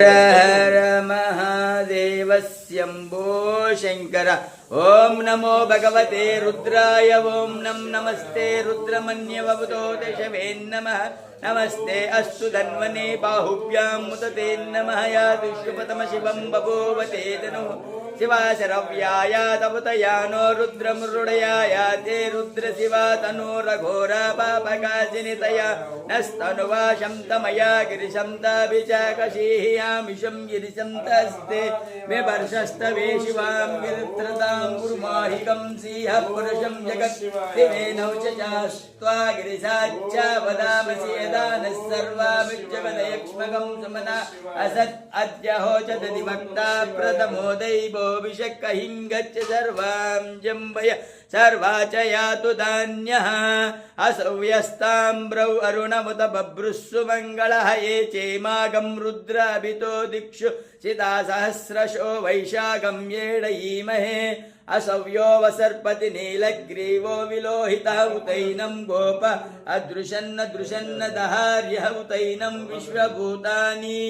हर महादेव शंभो शंकर। ओं नमो भगवते रुद्राय। ओं नमस्ते रुद्रमन्यवबुधो दशवे नमः। नमस्ते अस्तु धन्वने बाहुभ्यां मुदते नमः। या दुष्यपतम शिवं बभूवते तनु शिवा शरव्याय तपतया नो रुद्रमृडयाय ते रुद्र शिवा तनोरघोरा पापकाशिनितया नस्तनुवा शमतमया गिरिशं ताभिचाकशीयामिषं गिरिशं तस्ते विवर्षस्तवे शिवां गिरित्रतां गुरुमाहिकं सिंह पुरुषं जगत् दिवेनौ च चास्त्वा गिरिशाच्च वदामसि यदा नः सर्वामिज्जगदयक्ष्मकं समना असत् अद्यहो च दधिभक्ता प्रथमो दैवो विषक्कहिं गच्छ सर्वां जम्बय सर्वा च यातु धान्यः। असव्यस्ताम्रौ अरुणमुत बभ्रुस्सु मङ्गलः ये चेमागं रुद्राभितो दिक्षु सिता सहस्रशो वैशाखं येडयीमहे। असव्यो वसर्पति नीलग्रीवो विलोहितः उतैनं गोप अदृशन्न दहार्यः उतैनं विश्वभूतानि।